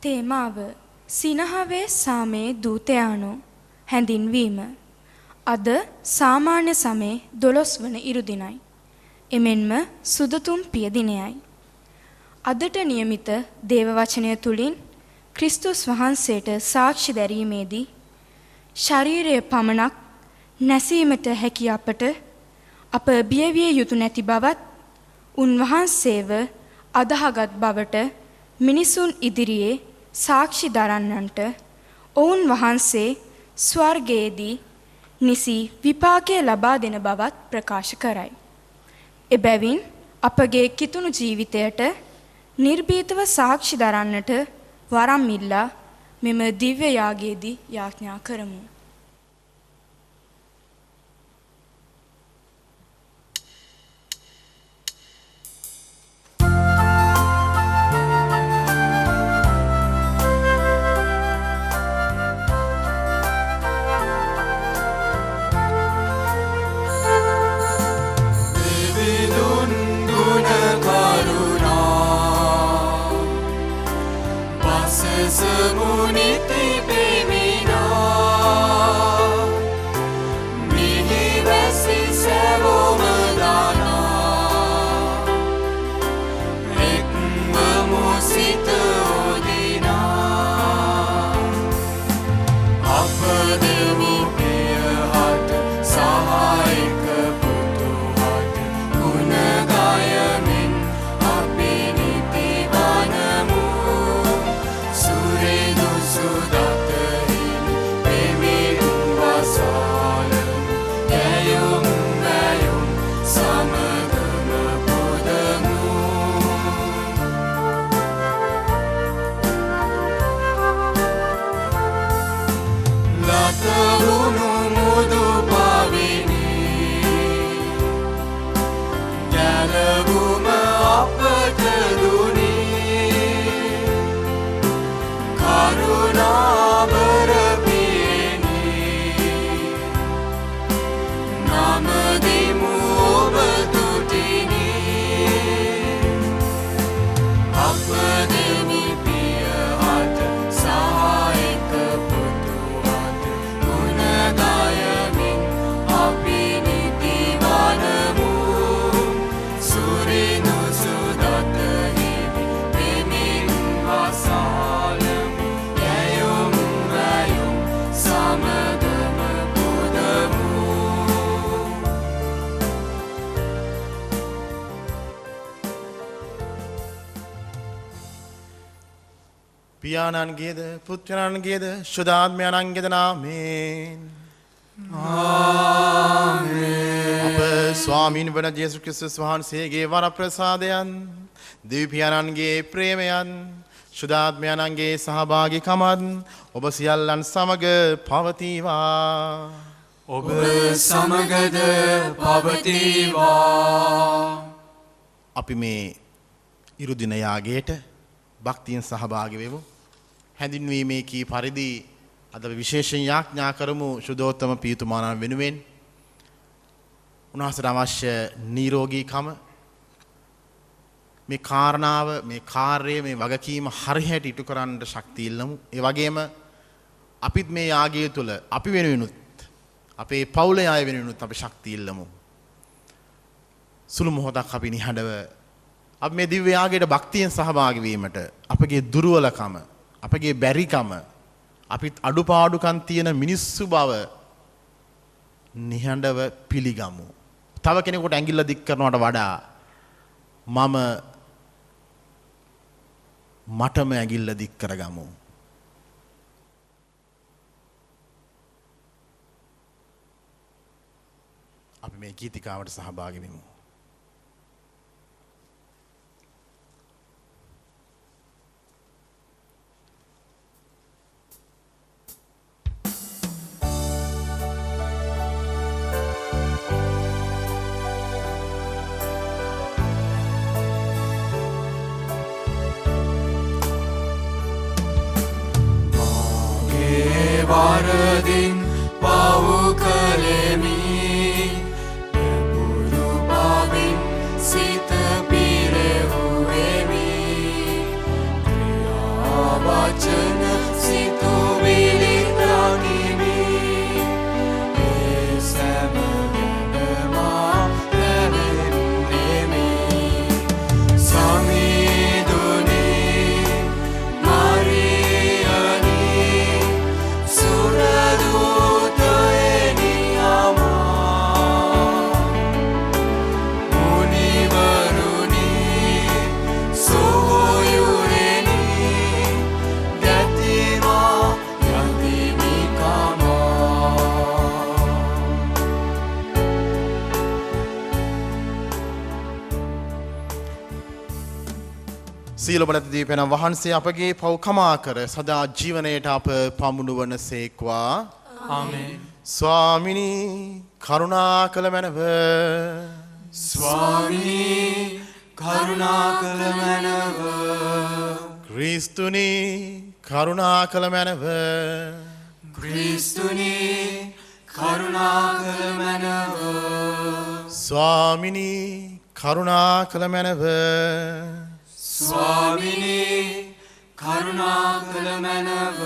තේමාව සිනහවේ සාමේ දූතයානෝ හැඳින්වීම. අද සාමාන්‍ය සමේ 12 වන ඉරුදිනයි. එමෙන්ම සුදතුම් පිය දිනයයි. අදට નિયમિત දේව වචනය තුලින් ක්‍රිස්තුස් වහන්සේට සාක්ෂි දැරීමේදී ශරීරය පමණක් නැසීමට හැකි අපට අප බියවිය යුතු නැති බවත් උන්වහන්සේව අදහගත් බවට මිනිසුන් ඉදිරියේ සාක්ෂි දරන්නන්ට ඔවුන් වහන්සේ ස්වර්ගයේදී නිසි විපාකය ලබා දෙන බවත් ප්‍රකාශ කරයි. එබැවින් අපගේ කිතුණු ජීවිතයට නිර්භීතව සාක්ෂි දරන්නට වරම් ඉල්ලා මෙම දිව්‍ය යාගයේදී යාඥා කරමු. පියාණන්ගේද පුත්‍රයන්ගේද ශුද්ධාත්මයන්ගේද නාමයෙන් ආමේන්. අප ස්වාමීන් වන ජේසුස් ක්‍රිස්තුස් වහන්සේගේ වරප්‍රසාදයන්, දිව්‍ය පියාණන්ගේ ප්‍රේමයන්, ශුද්ධාත්මයන්ගේ සහභාගීකමත් ඔබ සියල්ලන් සමග පවතිවා. ඔබ සමගද පවතිවා. අපි මේ ඉරුදින යාගයට භක්තියෙන් සහභාගී වෙමු. හැඳින්වීමේ කී පරිදි අද විශේෂයෙන් යාඥා කරමු ශුද්ධෝත්තම පියතුමාණන් වෙනුවෙන්. උන්වහන්සේට අවශ්‍ය නිරෝගීකම, මේ කාරණාව, මේ කාර්යය, මේ වගකීම හරියට ඉටු කරන්න ශක්තිය ඉල්ලමු. ඒ වගේම අපිත් මේ යාගය තුළ අපි වෙනුවෙනුත් අපේ පවුලේ අය වෙනුවෙනුත් අපි ශක්තිය ඉල්ලමු. සුළු මොහොතක් අපි නිහඬව අපි මේ දිව්‍ය යාගයට භක්තියෙන් සහභාගී වීමට අපගේ දුර්වලකම, අපගේ බැරිකම, අපිත් අඩුපාඩුකම් තියෙන මිනිස්සු බව නිහඬව පිළිගමු. තව කෙනෙකුට ඇඟිල්ල දික් කරනවට වඩා මටම ඇඟිල්ල දික් කරගමු. අපි මේ ගීතිකාවට සහභාගී වෙමු. වරදින් පව් කළෙමි, පුරු බවින් සිත පිරෙව්වෙමි. ක්‍රියා සියලු බලත දීපෙන වහන්සේ අපගේ පව් කමා කර සදා ජීවනයේට අප පමුණුවන සේක්වා. ආමේන්. ස්වාමිනී කරුණා කළ මැනව. ස්වාමී කරුණා කළ මැනව. ක්‍රිස්තුනී කරුණා කළ මැනව. ක්‍රිස්තුනී කරුණා කළ මැනව. ස්වාමිනී කරුණා කළ මැනව. ස්වාමිනී කරුණා කළ මැනව.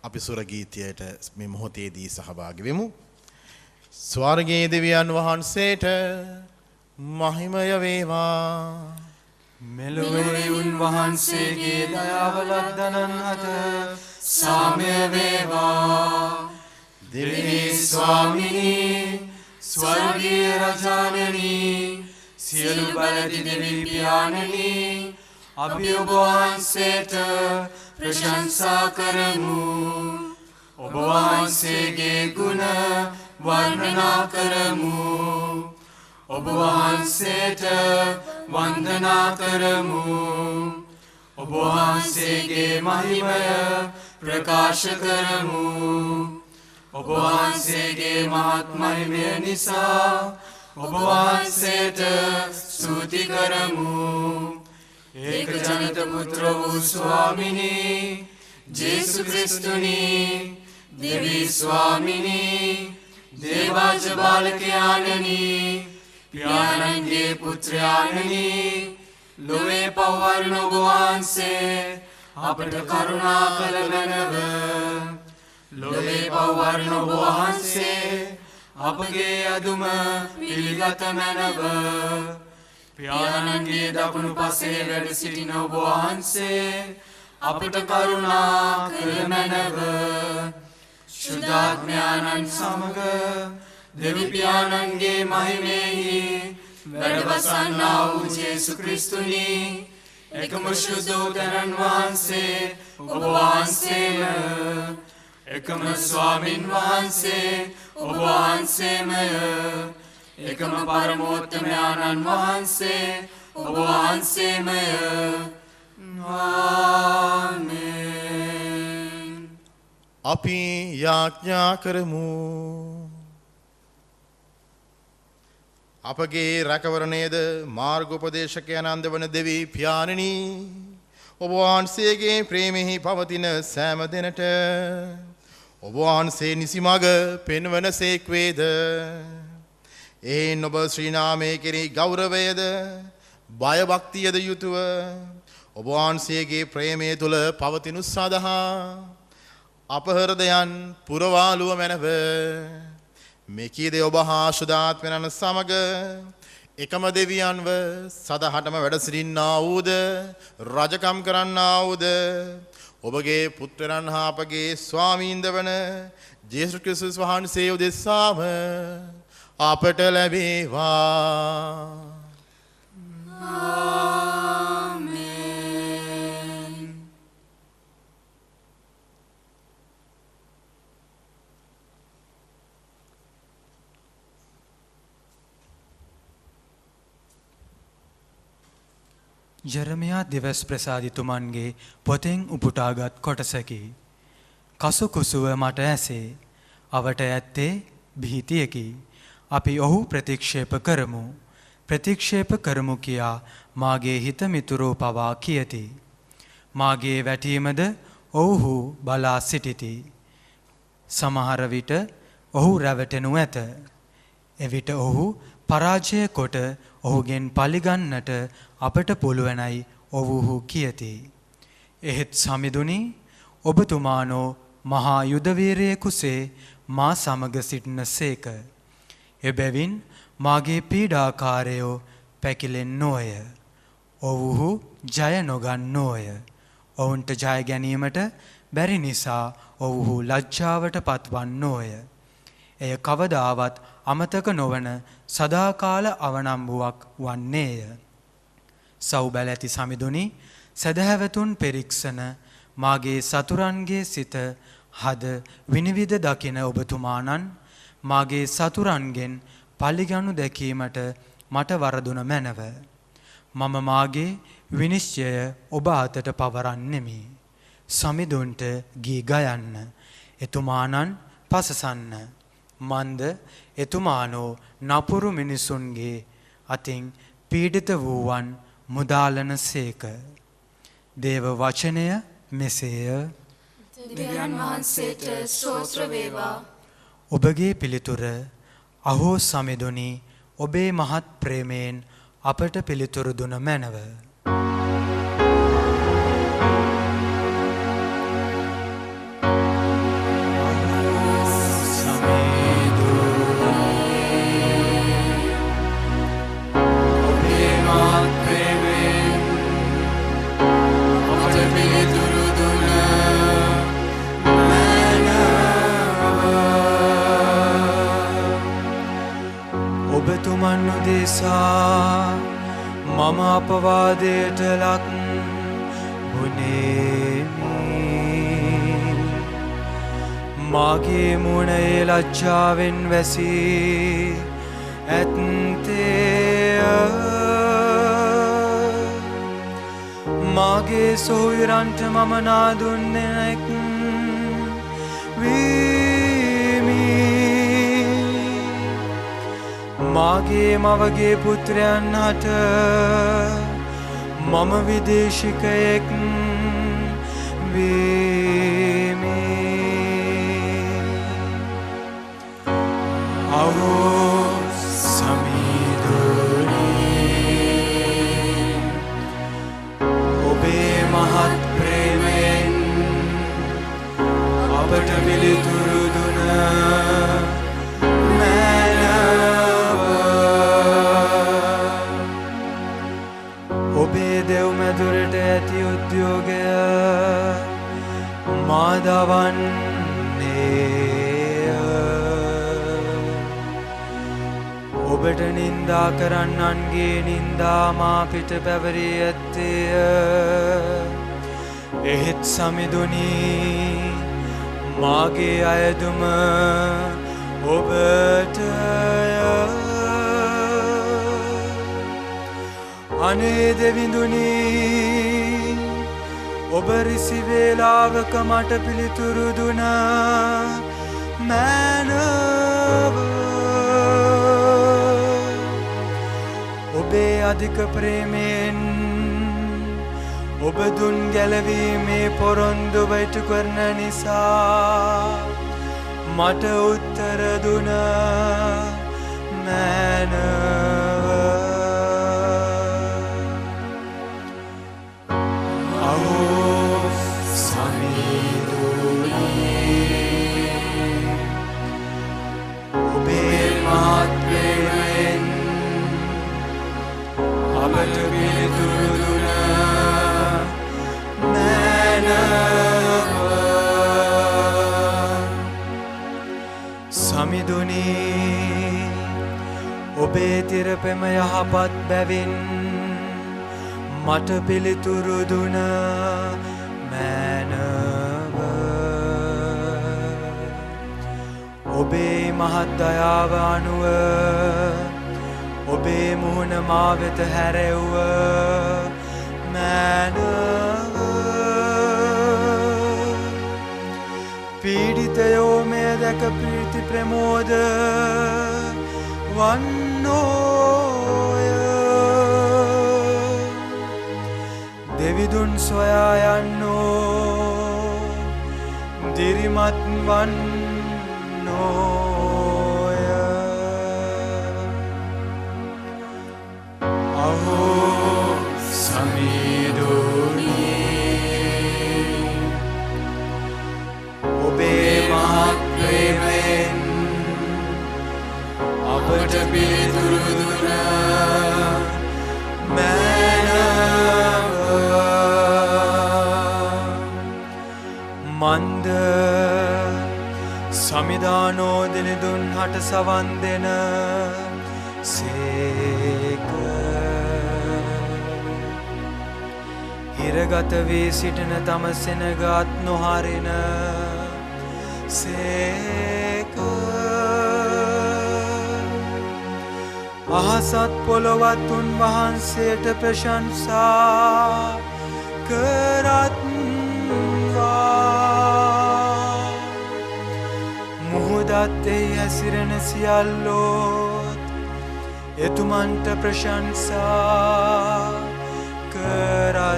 අපි සුර ගීතයට මේ මොහොතේදී සහභාගී වෙමු. ස්වර්ගයේ දෙවියන් වහන්සේට මහිමය වේවා. මෙලොවේ උන්වහන්සේගේ දයාව ලද්දනන් අත සාමය වේවා. දෙවි ස්වාමිනී ස්වර්ගීය රජාණනී සියලු බලති දෙවි පියාණනී අපි ඔබ වහන්සේට ප්‍රශංසා කරමු. ඔබ වහන්සේගේ ගුණ වර්ණනා කරමු. ඔබ වහන්සේට වන්දනා කරමු. ඔබ වහන්සේගේ මහිමය ප්‍රකාශ කරමු. ඔබ වහන්සේගේ මහත් මහිමය නිසා ඔබ වහන්සේට ස්තුති කරමු. ඒක ජනිත පුත්‍ර වූ ස්වාමිනී ජේසු ක්‍රිස්තුනී දෙවි ස්වාමිනී දේවාජ බාලකයාණනී පියාණන්ගේ පුත්‍රයාණනී ලොවේ පවර්ණ ඔබ වහන්සේ අපට කරුණා කළ මැනව. ලොවේ පවර්ණ ඔබ වහන්සේ අපගේ අදුම පිළිගත මැනව. පියාණන්ගේ දකුණු පසේ වැඩ සිටින ඔබ වහන්සේ අපට කරුණා කළ මැනව. ශුද්ධාත්මයාණන් සමග දෙවි පියාණන්ගේ මහිමෙහි වැඩවසන්නා වූ ජේසු ක්‍රිස්තුනී එකම ශුද්ධෝදරන් වහන්සේ ඔබ වහන්සේම එකම ස්වාමින් වහන්සේ ඔබ වහන්සේමය. එකම පරමෝත්තමයාණන් වහන්සේ ඔබ වහන්සේමය. ආමේන්. අපි යාඥා කරමු. අපගේ රැකවරණයේද මාර්ගෝපදේශකයන් අන්දවන දෙවි පියාණනී ඔබ වහන්සේගේ ප්‍රේමෙහි පවතින සෑම දෙනට ඔබ වහන්සේ නිසිමඟ පෙන්වන සේක් වේද. එයින් ඔබ ශ්‍රී නාමයේ කෙරෙහි ගෞරවයද බය භක්තියද යුතුව ඔබ වහන්සේගේ ප්‍රේමය තුල පවතිනු සඳහා අප හෘදයන් පුරවාලුව මැනව. මෙකීද ඔබ හා ශුද්ධාත්මයන් සමග එකම දෙවියන්ව සදහටම වැඩ සිටින්නා වූද රජකම් කරන්නා වූද ඔබගේ පුත්‍රයන් හා අපගේ ස්වාමීන්ද වන ජේසුස් ක්‍රිස්තුස් වහන්සේ උදෙසාම අපට ලැබේවා. ආමේන්. ජෙරමියා දිවස් ප්‍රසාදිතුමන්ගේ පොතෙන් උපුටාගත් කොටසකි. කසුකුසුව මට ඇසේ. අවට ඇත්තේ භීතියකි. අපි ඔහු ප්‍රතික්ෂේප කරමු. ප්‍රතික්ෂේප කරමු කියා මාගේ හිත මිතුරෝ පවා කියති. මාගේ වැටීමද ඔවුහු බලා සිටිති. සමහර විට ඔහු රැවටෙනු ඇත. එවිට ඔහු පරාජය කොට ඔහුගෙන් පලිගන්නට අපට පුළුවනයි ඔවුහු කියති. එහෙත් සමිඳුනි ඔබතුමානෝ මහා යුධවීරයෙකුසේ මා සමග සිටින සේක. එබැවින් මාගේ පීඩාකාරයෝ පැකිලෙන්නෝය. ඔවුහු ජය නොගන්නෝය. ඔවුන්ට ජය ගැනීමට බැරි නිසා ඔවුහු ලජ්ජාවට පත්වන්නෝය. එය කවදාවත් අමතක නොවන සදාකාල අවනම්බුවක් වන්නේය. සෞබැලැති සමිඳුනි සැදැහැවතුන් පෙරික්සන මාගේ සතුරන්ගේ සිත හද විනිවිද දකින ඔබතුමාණන් මාගේ සතුරන්ගෙන් පලිගනු දැකීමට මට වරදුන මැනව. මම මාගේ විනිශ්චය ඔබ අතට පවරන්නෙමි. සමිඳුන්ට ගී ගයන්න. එතුමානන් පසසන්න. මන්ද එතුමානෝ නපුරු මිනිසුන්ගේ අතින් පීඩිත වූවන් මුදාලන සේක. දේව වචනය මෙසේය. දෙවියන් වහන්සේට ස්තෝත්‍ර වේවා. ඔබගේ පිළිතුර අහෝ සමිඳුනි ඔබේ මහත් ප්‍රේමයෙන් අපට පිළිතුරු දුන මැනව. ඔබතුමන් උදෙසා මම අපවාදයට ලක් වුණේමි. මාගේ මුණේ ලජ්ජාවෙන් වැසී ඇත්තේ මාගේ සොහොයුරන්ට මම නාදුන්නෙක් වීමි. මාගේ මවගේ පුත්‍රයන් හට මම විදේශිකයෙක් වීමි. අවෝ සමිඳුනි ඔබේ මහත් ප්‍රේමයෙන් අපට පිළිතුරු දුන ඔබේ දෙව් මැදුරට ඇති උද්‍යෝගය මාදවන්නේය. ඔබට නින්දා කරන්නන්ගේ නින්දා මා පිට පැවරී ඇත්තේය. එහෙත් සමිඳුනි මාගේ අයදුම ඔබටය. අනේ දෙවිඳුනි ඔබ රිසි වේලාවක මට පිළිතුරු දුන මැනව. ඔබේ අධික ප්‍රේමයෙන් ඔබ දුන් ගැලවීමේ පොරොන්දුව ඉටු කරන නිසා මට උත්තර දුන මැනව. අපට පිළිතුරු දුන මැනව. සමිඳුනි ඔබේ තිරපෙම යහපත් බැවින් මට පිළිතුරු දුන මැනව. ඔබේ මහත් දයාව අනුව ඔබේ මුහුණ මා වෙත හැරෙව්ව මැනව. පීඩිතයෝ මෙය දැක ප්‍රීති ප්‍රමෝද වන්නෝය. දෙවිදුන් සොයා යන්නෝ දිරිමත් වන්නෝ. සමිඳුනි ඔබේ මහත් ප්‍රේමයෙන් අපට පිළිතුරු දුන මැනව. මන්ද සමිදානෝ දිනදුන් හට සවන් දෙන සේක. හිරගත වී සිටින තම සෙනගත් නොහරින සේක. අහසත් පොළොවත් උන්වහන්සේට ප්‍රශංසා කරත්වා. මුහුදත් එහි හැසිරෙන සියල්ලෝත් එතුමන්ට ප්‍රශංසා කරත්වා.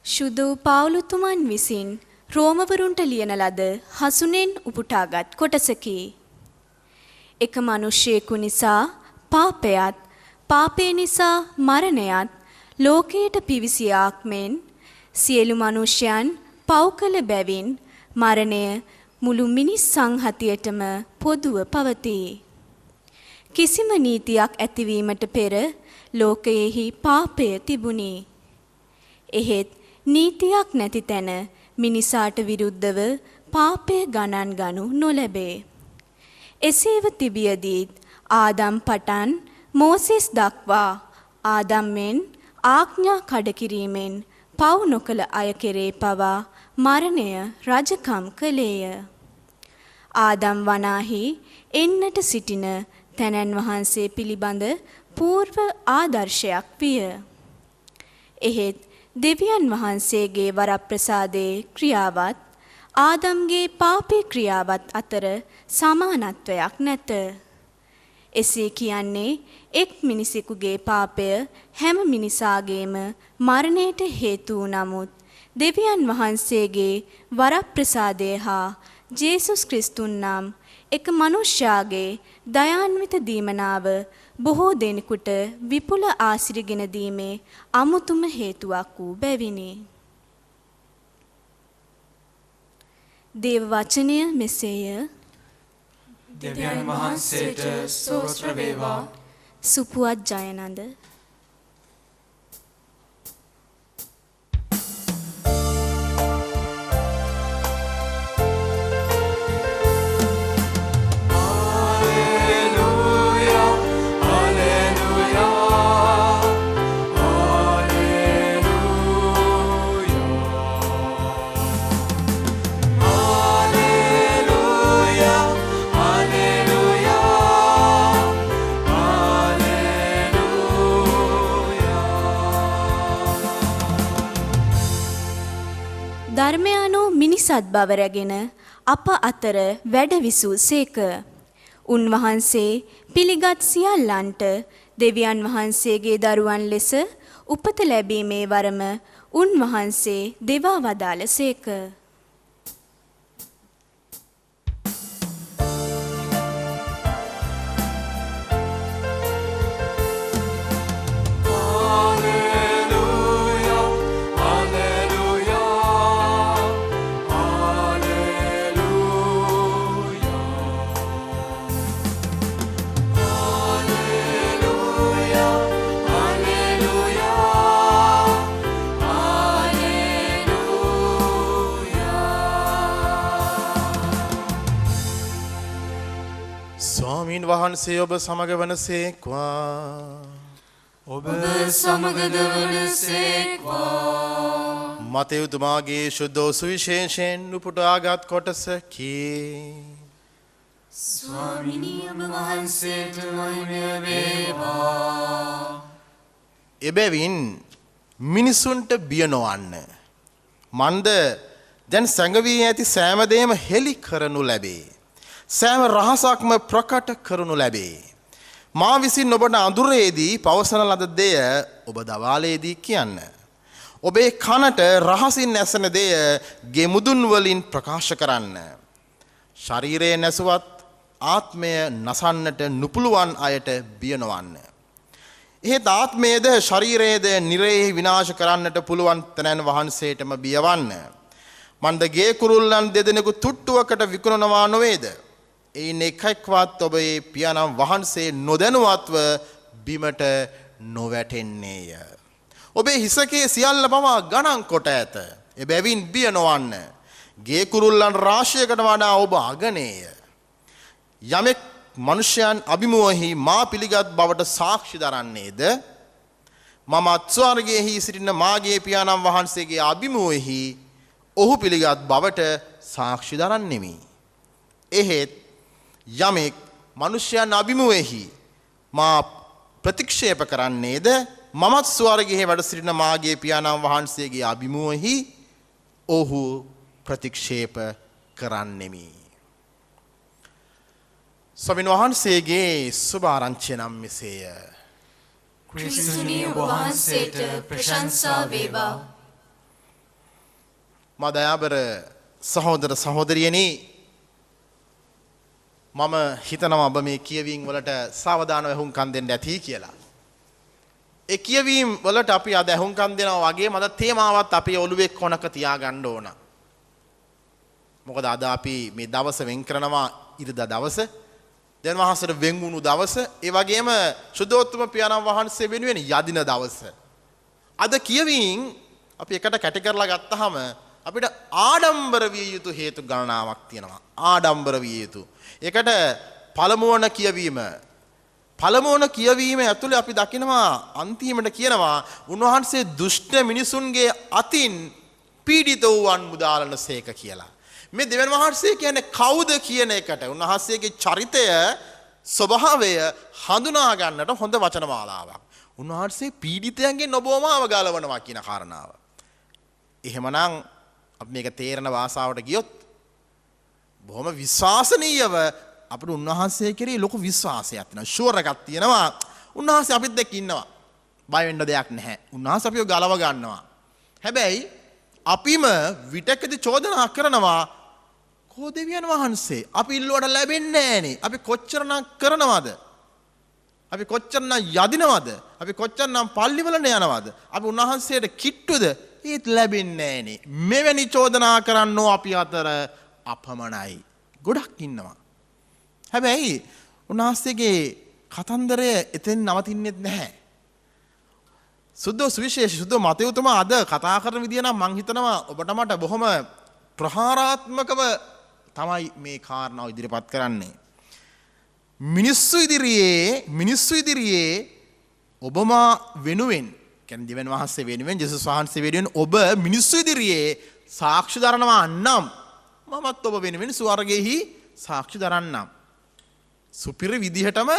ශුද්ධ වූ පාවුලුතුමන් විසින් රෝමවරුන්ට ලියන ලද හසුනෙන් උපුටාගත් කොටසකි. එක මිනිසෙකු නිසා පාපයත්, පාපය නිසා මරණයත් ලෝකයට පිවිසියාක් මෙන් සියලු මිනිසයන් පව් කළ බැවින් මරණය මුළු මිනිස් සංහතියටම පොදුව පවතී. කිසිම නීතියක් ඇතිවීමට පෙර ලෝකයෙහි පාපය තිබුණි. එහෙත් නීතියක් නැති තැන මිනිසාට විරුද්ධව පාපය ගණන් ගනු නොලැබේ. එසේව තිබියදීත් ආදම් පටන් මෝසෙස් දක්වා ආදම්ෙන් ආඥා කඩකිරීමෙන් පව් නොකළ අය කෙරේ පවා මරණය රජකම් කළේය. ආදම් වනාහි එන්නට සිටින තැනැන් වහන්සේ පිළිබඳ పూర్ව ආදර්ශයක් විය. එහෙත් දෙවියන් වහන්සේගේ වරප්‍රසාදයේ ක්‍රියාවත් ආදම්ගේ පාපී ක්‍රියාවත් අතර සමානත්වයක් නැත. එසේ කියන්නේ එක් මිනිසෙකුගේ පාපය හැම මිනිසාගේම මරණයට හේතු නමුත් දෙවියන් වහන්සේගේ වරප්‍රසාදය හා ජේසුස් ක්‍රිස්තුන් නම් එක මනුෂ්‍යයාගේ දයාන්විත දීමනාව බොහෝ දෙනෙකුට විපුල ආශිර්වාදගෙන දීමේ අමුතුම හේතුවක් වූ බැවිනි. දේව වචනය මෙසේය. දෙවියන් වහන්සේට ස්තෝත්‍ර වේවා. සුපුවත් ජයනන්ද. ධර්මය අනුව මිනිසත් බව රැගෙන අප අතර වැඩ විසූ සේක. උන්වහන්සේ පිළිගත් සියල්ලන්ට දෙවියන් වහන්සේගේ දරුවන් ලෙස උපත ලැබීමේ වරම උන්වහන්සේ දෙවා වදාළ සේක. ස්වාමීන් වහන්සේ ඔබ සමග වනසේක්වා. ඔබ සමගද වනසේක්වා. මතෙව්තුමාගේ ශුද්ධ සුවිශේෂයෙන් උපුටාගත් කොටසකි. ස්වාමිනී ඔබ වහන්සේට මහිමය වේවා. එබැවින් මිනිසුන්ට බිය නොවන්න. මන්ද දැන් සැඟවී ඇති සෑම දෙයක්ම හෙළි කරනු ලැබේ. සෑම රහසක්ම ප්‍රකට කරනු ලැබේ. මා විසින් ඔබට අඳුරේදී පවසන ලද දෙය ඔබ දවාලේදී කියන්න. ඔබේ කනට රහසින් ඇසෙන දෙය ගෙමුදුන් වලින් ප්‍රකාශ කරන්න. ශරීරයේ නැසුවත් ආත්මය නසන්නට නුපුළුවන් අයට බිය නොවන්න. එහෙත් ආත්මයේද ශරීරයේද නිරයෙහි විනාශ කරන්නට පුළුවන් තැනැන් වහන්සේටම බියවන්න. මන්ද ගේ කුරුල්ලන් දෙදෙනෙකු තුට්ටුවකට විකුණනවා නොවේද? එයින් එකෙක්වත් ඔබේ පියාණන් වහන්සේ නොදැනුවත්ව බිමට නොවැටෙන්නේය. ඔබේ හිසකේ සියල්ල පවා ගණන් කොට ඇත. එබැවින් බිය නොවන්න. ගේ කුරුල්ලන් රාශියකට වඩා ඔබ අගනේය. යමෙක් මනුෂ්‍යයන් අභිමුවෙහි මා පිළිගත් බවට සාක්ෂි දරන්නේද? මම ස්වර්ගයෙහි සිටින මාගේ පියාණන් වහන්සේගේ අභිමුවෙහි ඔහු පිළිගත් බවට සාක්ෂි දරන්නෙමි. එහෙත් යමෙක් මනුෂ්‍යයන් අභිමුවෙහි මා ප්‍රතික්ෂේප කරන්නේද? මමත් ස්වර්ගයෙහි වැඩ සිටින මාගේ පියාණන් වහන්සේගේ අභිමුවෙහි ඔහු ප්‍රතික්ෂේප කරන්නෙමි. ස්වාමීන් වහන්සේගේ සුභ ආරංචිය නම් මෙසේය. ක්‍රිස්තුනී වහන්සේට ප්‍රශංසා වේවා. මදයාබර සහෝදර සහෝදරියනි, මම හිතනවා ඔබ මේ කියවීම් වලට සාවධානව ඇහුම්කන් දෙන්න ඇති කියලා. ඒ කියවීම් වලට අපි අද ඇහුම්කන් දෙනවා වගේම අද තේමාවත් අපේ ඔළුවේ කොනක තියාගන්න ඕන. මොකද අද අපි මේ දවස වෙන් කරනවා ඉරිදා දවස. දැන් වහන්සේට වෙන් වුණු දවස, ඒ වගේම සුද්ධෝත්තම පියාණන් වහන්සේ වෙනුවෙන් යදින දවස. අද කියවීම් අපි එකට කැටි කරලා ගත්තාම අපිට ආඩම්බර විය යුතු හේතු ගණනාවක් තියෙනවා. ආඩම්බර විය යුතු. ඒකට පළමුවන කියවීම ඇතුලේ අපි දකිනවා අන්තිමට කියනවා උන්වහන්සේ දුෂ්ට මිනිසුන්ගේ අතින් පීඩිත වූවන් මුදාලන සේක කියලා. මේ දෙවියන් වහන්සේ කියන්නේ කවුද කියන එකට උන්වහන්සේගේ චරිතය ස්වභාවය හඳුනා ගන්නට හොඳ වචන මාලාවක්. උන්වහන්සේ පීඩිතයන්ගෙන් ඔබවම අවගලවනවා කියන කාරණාව. එහෙමනම් අපි මේක තේරෙන භාෂාවට ගියොත් බොහොම විශ්වාසනීයව අපිට උන්වහන්සේ කෙරෙහි ලොකු විශ්වාසයක් තියෙනවා. ෂුවර් එකක් තියෙනවා. උන්වහන්සේ අපිත් එක්ක ඉන්නවා. බය වෙන්න දෙයක් නැහැ. උන්වහන්සේ අපිව ගලව ගන්නවා. හැබැයි අපිම විටකදී චෝදනා කරනවා කෝ දෙවියන් වහන්සේ අපි ඉල්ලුවට ලැබෙන්නේ නැහනේ. අපි කොච්චරනම් කරනවද? අපි කොච්චරනම් යදිනවද? අපි කොච්චරනම් පල්ලිවලට යනවද? අපි උන්වහන්සේට කිට්ටුද? ඒත් ලැබෙන්නේ නැහනේ. මෙවැනි චෝදනා කරන්නෝ අපි අතර අපමණයි. ගොඩක් ඉන්නවා. හැබැයි උන්වහන්සේගේ කතන්දරය එතෙන් නවතින්නේ නැහැ. සුද්ධ සුවිශේෂ සුද්ධ මතයුතුමා අද කතා කරන විදිය නම් මං හිතනවා ඔබට මට බොහොම ප්‍රහාරාත්මකව තමයි මේ කාරණාව ඉදිරිපත් කරන්නේ. මිනිස්සු ඉදිරියේ ඔබම වෙනුවෙන් කියන්නේ දෙවියන් වහන්සේ වෙනුවෙන් ජේසුස් වහන්සේ වෙනුවෙන් ඔබ මිනිස්සු ඉදිරියේ සාක්ෂි දරනවා නම් මමත් ඔබ වෙනුවෙන් ස්වර්ගයේහි සාක්ෂි දරන්නම්. සුපිරි විදිහටම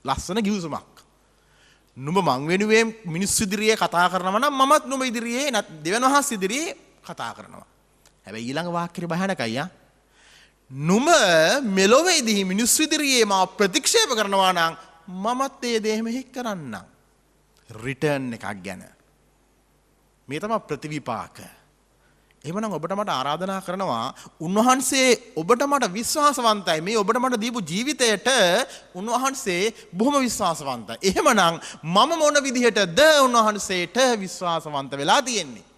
ලස්සන ගිවිසුමක්. නුඹ මං වෙනුවෙන් මිනිස්සු ඉදිරියේ කතා කරනවා නම් මමත් නුඹ ඉදිරියේ දෙවියන් වහන්සේ ඉදිරියේ කතා කරනවා. හැබැයි ඊළඟ වාක්‍යෙ භයානකයි ආ. නුඹ මෙලොවේදී මිනිස්සු ඉදිරියේ මාව ප්‍රතික්ෂේප කරනවා නම් මමත් ඒ දේ මෙහෙ කරන්නම්. රිටර්න් එකක් ගැන. මේ තමයි ප්‍රතිවිපාක. එහෙමනම් ඔබට මට ආරාධනා කරනවා උන්වහන්සේ ඔබට මට විශ්වාසවන්තයි. මේ ඔබට මට දීපු ජීවිතයට උන්වහන්සේ බොහොම විශ්වාසවන්තයි. එහෙමනම් මම මොන විදිහටද උන්වහන්සේට විශ්වාසවන්ත වෙලා තියෙන්නේ?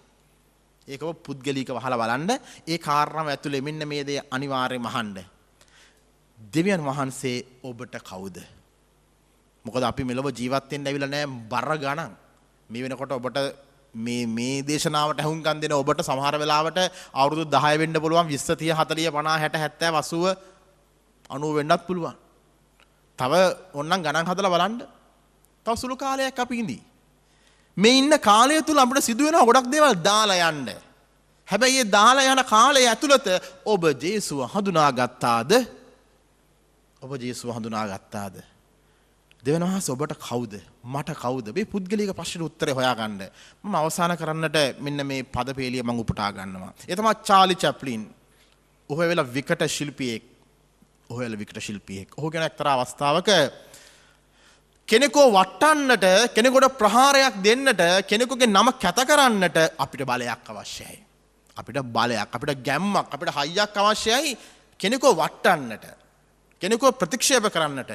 ඒක ඔබ පුද්ගලිකව අහලා බලන්න. ඒ කාරණාව ඇතුලේ මෙන්න මේ දේ අනිවාර්යයෙන්ම අහන්න. දෙවියන් වහන්සේ ඔබට කවුද? මොකද අපි මෙලොව ජීවත් වෙන්න ඇවිල්ලා නැහැ බර ගණන්. මේ වෙනකොට ඔබට මේ දේශනාවට ඇහුම්කන් දෙන ඔබට සමහර වෙලාවට අවුරුදු 10 වෙන්න පුළුවන් 20 30 40 50 60 70 80 90 වෙන්නත් පුළුවන්. තව ඕනනම් ගණන් හදලා බලන්න. තව සුළු කාලයක් අපි ඉඳී. මේ ඉන්න කාලය තුල අපිට සිදු වෙනවා ගොඩක් දේවල් දාලා යන්න. හැබැයි මේ දාලා යන කාලය ඇතුළත ඔබ ජේසුව හඳුනාගත්තාද? ඔබ ජේසුව හඳුනාගත්තාද? දෙවියන් වහන්සේ ඔබට කවුද? මට කවුද? මේ පුද්ගලික ප්‍රශ්නෙට උත්තරේ හොයාගන්න. මම අවසන් කරන්නට මෙන්න මේ පදපේලිය මම උපුටා ගන්නවා. ඒ තමයි චාලි චැප්ලින්. ඔහු වෙලා විකට ශිල්පියෙක්. ඔහු කියන එක්තරා අවස්ථාවක කෙනෙකුව වටන්නට, කෙනෙකුට ප්‍රහාරයක් දෙන්නට, කෙනෙකුගේ නම කැත කරන්නට අපිට බලයක් අවශ්‍යයි. අපිට ගැම්මක්, අපිට හයියක් අවශ්‍යයි කෙනෙකුව වටන්නට. කෙනෙකුව ප්‍රතික්ෂේප කරන්නට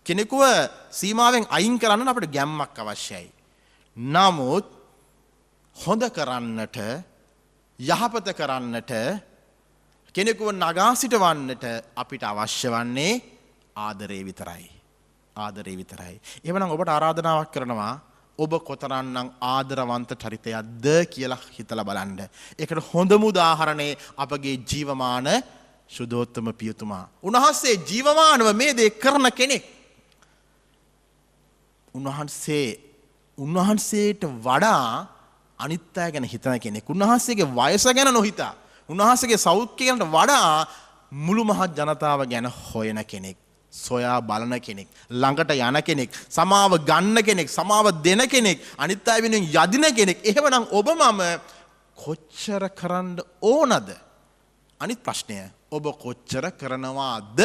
කෙනෙකුව සීමාවෙන් අයින් කරන්න අපිට ගැම්මක් අවශ්‍යයි. නමුත් හොඳ කරන්නට යහපත කරන්නට කෙනෙකුව නගා සිටවන්නට අපිට අවශ්‍ය වන්නේ ආදරේ විතරයි. ආදරේ විතරයි. එහෙමනම් ඔබට ආරාධනාවක් කරනවා ඔබ කොතරම්නම් ආදරවන්ත චරිතයක්ද කියලා හිතලා බලන්න. ඒකට හොඳම උදාහරණේ අපගේ ජීවමාන සුදෝත්තම පියතුමා. උන්වහන්සේ ජීවමානව මේ දේ කරන කෙනෙක්. උන්වහන්සේට වඩා අනිත් අය ගැන හිතන කෙනෙක්. උන්වහන්සේගේ වයස ගැන නොහිතා. උන්වහන්සේගේ සෞඛ්‍ය ගැන වඩා මුළු මහත් ජනතාව ගැන හොයන කෙනෙක්. සොයා බලන කෙනෙක්. ළඟට යන කෙනෙක්. සමාව ගන්න කෙනෙක්. සමාව දෙන කෙනෙක්. අනිත් අය වෙනුවෙන් යදින කෙනෙක්. එහෙමනම් ඔබ මම කොච්චර කරන්න ඕනද? අනිත් ප්‍රශ්නය ඔබ කොච්චර කරනවාද?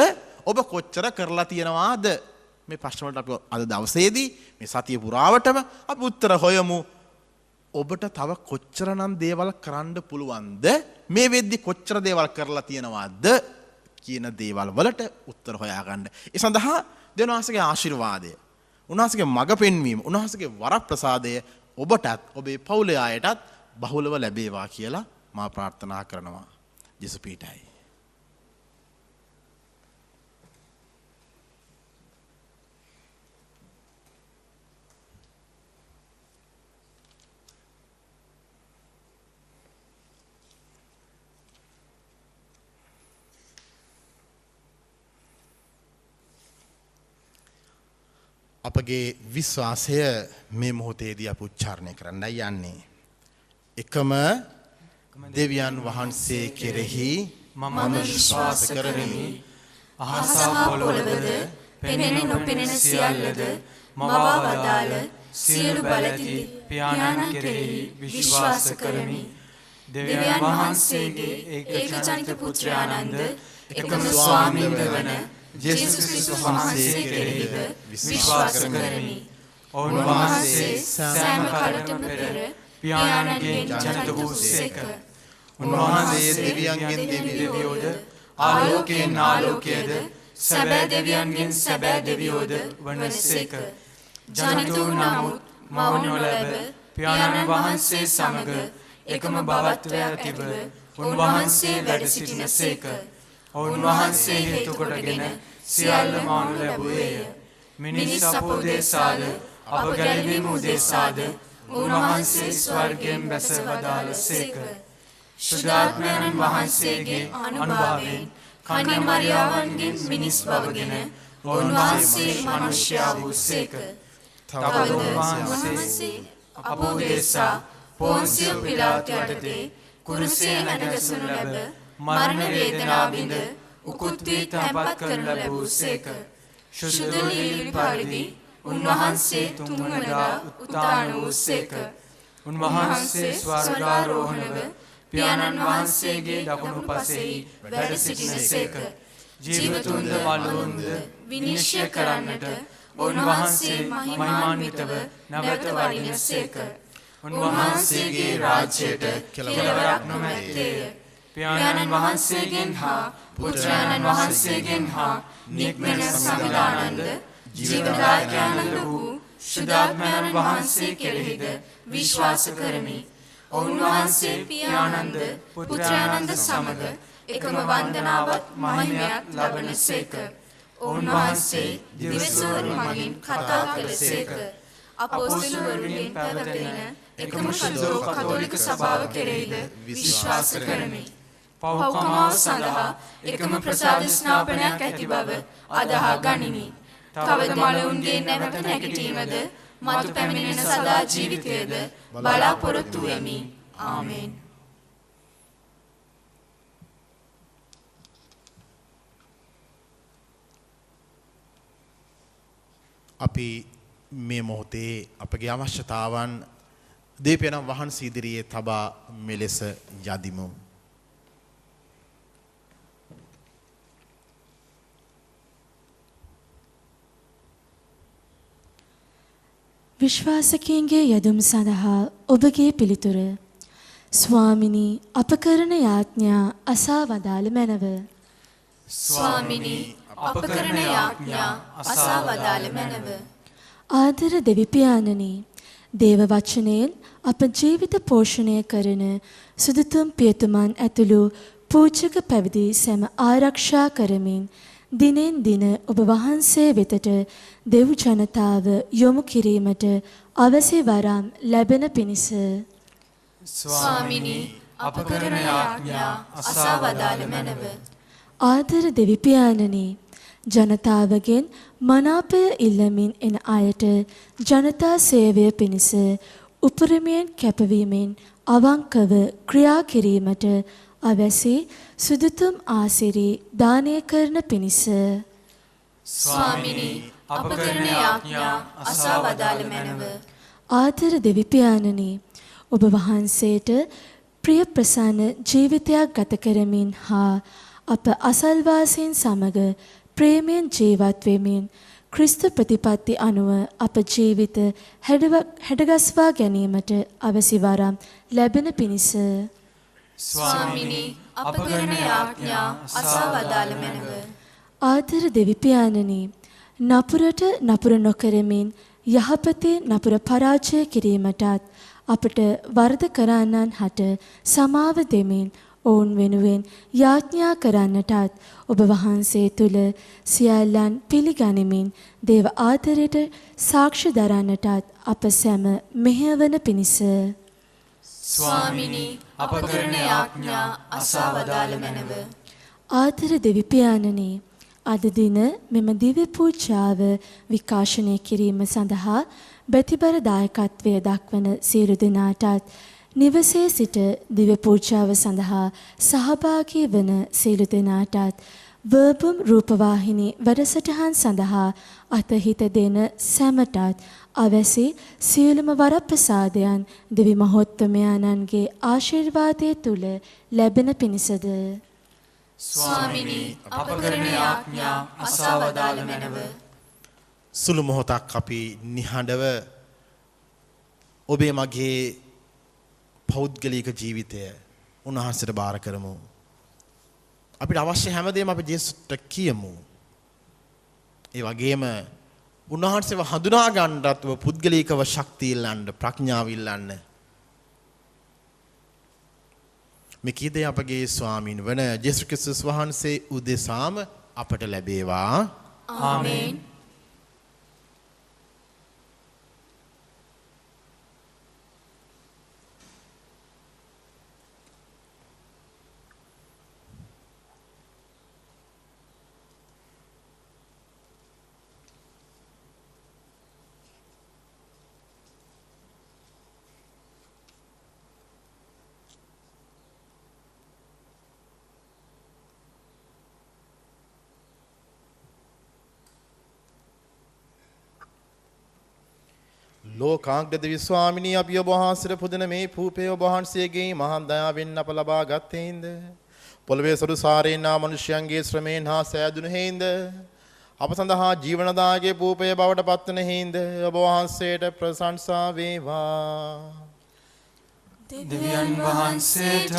ඔබ කොච්චර කරලා තියෙනවාද? මේ ප්‍රශ්න වලට අපි අද දවසේදී මේ සතිය පුරාවටම අපි උත්තර හොයමු. ඔබට තව කොච්චරනම් දේවල් කරන්න පුළුවන්ද? මේ වෙද්දි කොච්චර දේවල් කරලා තියෙනවද කියන දේවල් වලට උත්තර හොයාගන්න. ඒ සඳහා දෙවියන්වහන්සේගේ ආශිර්වාදය, උන්වහන්සේගේ මඟ පෙන්වීම, උන්වහන්සේගේ වරප්‍රසාදය ඔබටත් ඔබේ පවුලේ අයටත් බහුලව ලැබේවා කියලා මා ප්‍රාර්ථනා කරනවා. ජේසු පීඨයි. අපගේ විශ්වාසය මේ මොහොතේදී අප උච්චාරණය කරන්නයි යන්නේ. එකම දෙවියන් වහන්සේ කෙරෙහි මම විශ්වාස කරමි. අහස පොළොවද පෙනෙන නොපෙනෙන සියල්ලද මවා වදාළ සියලු බලති පියාණන් කෙරෙහි විශ්වාස කරමි. දෙවියන් වහන්සේගේ ඒකජනිත පුත්‍රයාණන්ද එකම ස්වාමීන් වන ජේසුස් ක්‍රිස්තුස් වහන්සේ කෙරෙහිද විශ්වාස කරමි. උන්වහන්සේ සෑම කලටම පෙර පියාණන්ගෙන් ජනිත වූසේක. උන්වහන්සේ දෙවියන්ගෙන් දෙවියෝද ආලෝකයෙන් ආලෝකයේද සැබෑ දෙවියන්ගෙන් සැබෑ දෙවියෝද වනසේක. ජනිත වූ නමුත් මව නොලැබ පියාණන් වහන්සේ සමග එකම භවත්වය ඇතිව උන්වහන්සේ වැඩ සිටිනසේක. උන්වහන්සේ හේතු කොටගෙන සියල්ල මානු ලැබුවේය. මිනිස් අපෝදේශාද අප ගැලවීම උදෙසාද උන්වහන්සේ ස්වර්ගයෙන් බැස වදාළසේක. ශුද්ධාත්මයන් වහන්සේගේ අනුභවයෙන් කන්‍ය මරියාවන්ගෙන් මිනිස් බවගෙන උන්වහන්සේ මනුෂ්‍යයා වූසේක. තවද උන්වහන්සේ අපෝදේශා පොන්සිය පිලාත් යටතේ කුරුසේ නැගසනු ලැබ මරණ වේදනා විඳ උකුත් වී තැන්පත් කරනු ලැබූසේක. ශුද්ධ ලීලි පරිදි උන්වහන්සේ තුන්වනදා උත්ථාන වූසේක. උන්වහන්සේ ස්වර්ගාරෝහණව පියාණන් වහන්සේගේ දකුණු පසෙහි වැඩ සිටිනසේක. ජීවතුන්ද මලවුන්ද විනිශ්චය කරන්නට උන්වහන්සේ මහිමාන්විතව නැවත වඩිනසේක. උන්වහන්සේගේ රාජ්‍යයට කෙලවරක් නොමැත්තේය. පියාණන් වහන්සේගෙන් හා පුත්‍රයන්න් වහන්සේගෙන් හා නික්මෙන සංවිධානන්ද ජීවදායකයන්ද වූ ශුද්ධාත්මයන් වහන්සේ කෙරෙහිද විශ්වාස කරමි. උන්වහන්සේ පියාණන්ද පුත්‍රයන්ද සමග එකම වන්දනාවත් මහිමයත් ලබනසේක. උන්වහන්සේ දිවසවරු මගින් කතා කළසේක. අපොස්තලවරුන්ගෙන් පැවතෙන එකම ශුද්ධ කතෝලික සභාව කෙරෙහිද විශ්වාස කරමි. පව්කමාව සඳහා එකම ප්‍රසාද ස්නාපනයක් ඇති බව අදහා ගනිමි. තවද මලවුන්ගේ නැවත නැගිටීමද මතු පැමිණෙන සදා ජීවිතයද බලාපොරොත්තු වෙමි. ආමේන්. අපි මේ මොහොතේ අපගේ අවශ්‍යතාවන් දෙවියන් වහන්සේ ඉදිරියේ තබා මෙලෙස යදිමු. විශ්වාසකයන්ගේ යදුම් සඳහා ඔබගේ පිළිතුර. ස්වාමිනී, අප කරන යාඥා අසා වදාළ මැනව. ස්වාමිනී, අප කරන යාඥා අසා වදාළ මැනව. ආදර දෙවිපියාණනි, දේව වචනයෙන් අප ජීවිත පෝෂණය කරන සුදුතුම් පියතුමන් ඇතුළු පූජක පැවිදි සැම ආරක්ෂා කරමින් දිනෙන් දින ඔබ වහන්සේ වෙතට දෙව් ජනතාව යොමු කිරීමට අවශ්‍ය වරම් ලැබෙන පිණිස ස්වාමිනී අප කරන යාඥා අසා වදාළ මැනව. ආදර දෙවිපියාණනි, ජනතාවගෙන් මනාපය ඉල්ලමින් එන අයට ජනතා සේවය පිණිස උපරිමයෙන් කැපවීමෙන් අවංකව ක්‍රියා කිරීමට අවැසි සුදුතුම් ආසිරි දානය කරන පිණිස ස්වාමිනී අප කරන යාඥා අසා වදාළ මැනව. ආදර දෙවිපියාණනි, ඔබ වහන්සේට ප්‍රිය ප්‍රසන්න ජීවිතයක් ගත කරමින් හා අප අසල්වාසීන් සමග ප්‍රේමයෙන් ජීවත් වෙමින් ක්‍රිස්තු ප්‍රතිපත්ති අනුව අප ජීවිත හැඩගස්වා ගැනීමට අවසි වරම් ලැබෙන පිණිස ස්වාමිනී අප කරන යාඥා අසා වදාළ මැනව. ආදර දෙවිපියාණනි, නපුරට නපුර නොකරමින් යහපතේ නපුර පරාජය කිරීමටත් අපට වරද කරන්නන් හට සමාව දෙමින් ඔවුන් වෙනුවෙන් යාඥා කරන්නටත් ඔබ වහන්සේ තුල සියල්ලන් පිළිගනිමින් දේව ආදරයට සාක්ෂි දරන්නටත් අප සැම මෙහෙයවන පිණිස ස්වාමිනී අප කරන යාඥා අසා වදාළ මැනව. ආදර දෙවිපියාණනි, අද දින මෙම දිව්‍ය පූජාව විකාශනය කිරීම සඳහා බැතිබර දායකත්වය දක්වන සියලු දෙනාටත් නිවසේ සිට දිව්‍ය පූජාව සඳහා සහභාගී වන සියලු දෙනාටත් වර්බුම් රූපවාහිනී වැඩසටහන් සඳහා අතහිත දෙන සැමටත් අවැසි සියලුම වරප්‍රසාදයන් දෙවි මහෝත්තමයාණන්ගේ ආශිර්වාදය තුල ලැබෙන පිණිසද ස්වාමිනී අප කරන යාඥා අසා වදාළ මැනව. සුළු මොහොතක් අපි නිහඬව ඔබේ මගේ පෞද්ගලික ජීවිතය උන්වහන්සේට බාර කරමු. අපිට අවශ්‍ය හැමදේම අපි ජේසුස්ට කියමු. ඒ වගේම උන්වහන්සේව හඳුනා ගන්නත් ඔබ පුද්ගලිකව ශක්තිය ඉල්ලන්න, ප්‍රඥාව ඉල්ලන්න. මේ කීදේ අපගේ ස්වාමීන් වන ජේසුස් ක්‍රිස්තුස් වහන්සේ උදෙසාම අපට ලැබේවා. ආමේන්. ලෝකාග්‍ර දෙවි ස්වාමිනී, අපි ඔබ වහන්සේට පුදන මේ පූපේ ඔබ වහන්සේගේ මහා දයාවෙන් අප ලබා ගත්තේින්ද පොළවේ සොරු සාරේනා මනුෂ්‍යයන්ගේ ශ්‍රමයෙන් හා සෑදුණු හේින්ද අප සඳහා ජීවනදායකේ පූපය බවට පත්වන හේින්ද ඔබ වහන්සේට ප්‍රශංසා වේවා. දෙවියන් වහන්සේට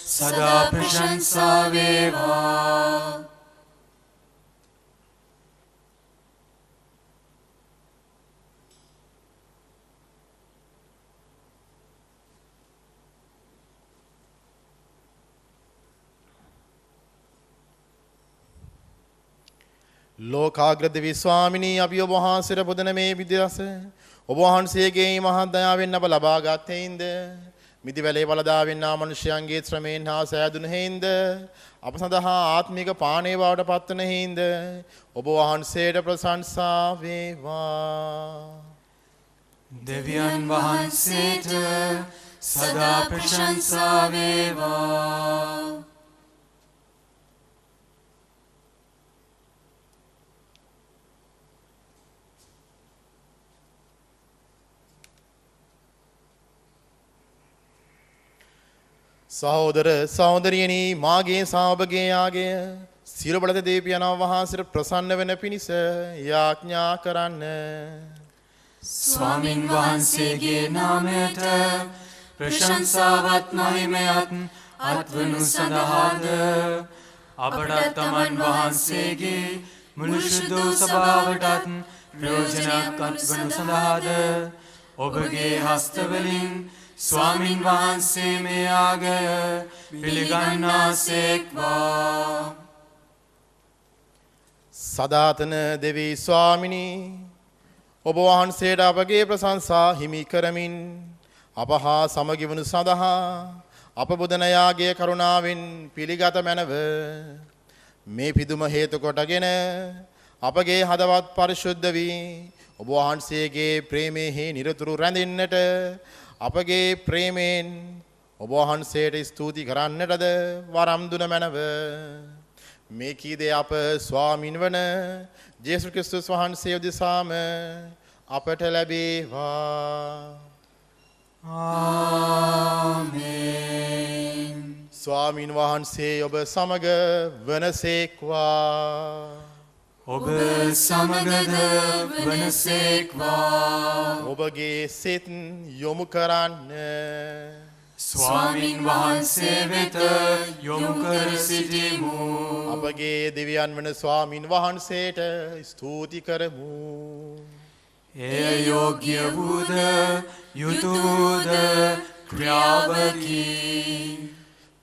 සදා ප්‍රශංසා වේවා. ලෝකාග්‍ර දෙවි ස්වාමිනී, අපි ඔබ වහන්සේට පුදන මේ විදස ඔබ වහන්සේගේ මහා දයාවෙන් අප ලබා ගත්තේින්ද මිදි වැලේ වලදාවෙන්නා මනුෂ්‍යයන්ගේ ශ්‍රමයෙන් හා සෑදුණු හේින්ද අප සඳහා ආත්මික පානය බවට පත්වන හේින්ද ඔබ වහන්සේට ප්‍රශංසා වේවා. දෙවියන් වහන්සේට සදා ප්‍රශංසා වේවා. සහෝදර සහෝදරියනි, මාගේ සාවබගේ යාගය සියලු බලද දේවියන්ව වහන්සේට ප්‍රසන්න වෙන පිණිස යාඥා කරන්න. ස්වාමින් වහන්සේගේ නාමයට ප්‍රශංසාවත් මහිමයත් අත්වනු සඳහාද අපටත් තමන් වහන්සේගේ මුළු ශුද්ධ සභාවටත් ප්‍රයෝජනයක් වනු සඳහාද ඔබගේ හස්තවලින් ස්වාමින් වහන්සේ මේ ආගය පිළිගන්නාසේක්වා. සදාතන දෙවී ස්වාමිනී ඔබ වහන්සේට අපගේ ප්‍රශංසා හිමි කරමින් අප හා සමගි වනු සඳහා අප බුදනයාගේ කරුණාවෙන් පිළිගත මැනව මේ පිදුම හේතු කොටගෙන අපගේ හදවත් පරිශුද්ධ වී ඔබ වහන්සේගේ ප්‍රේමයෙහි නිරතුරු රැඳෙන්නට අපගේ ප්‍රේමයෙන් ඔබ වහන්සේට ස්තුති කරන්නටද වරම් දුන මැනව මේ කීදේ අප ස්වාමින් වන ජේසුස් ක්‍රිස්තුස් වහන්සේ උදෙසාම අපට ලැබේවා. ආමේන්. ස්වාමින් වහන්සේ ඔබ සමග වනසේක්වා. ඔබ සමගද වනසේක්වා. ඔබගේ සිත යොමු කරන්න. ස්වාමින් වහන්සේ වෙත යොමු කර සිටිමු. අපගේ දෙවියන් වන ස්වාමින් වහන්සේට ස්තුති කරමු. එය යෝග්‍ය වූද යුතුයද ක්‍රියාවකි.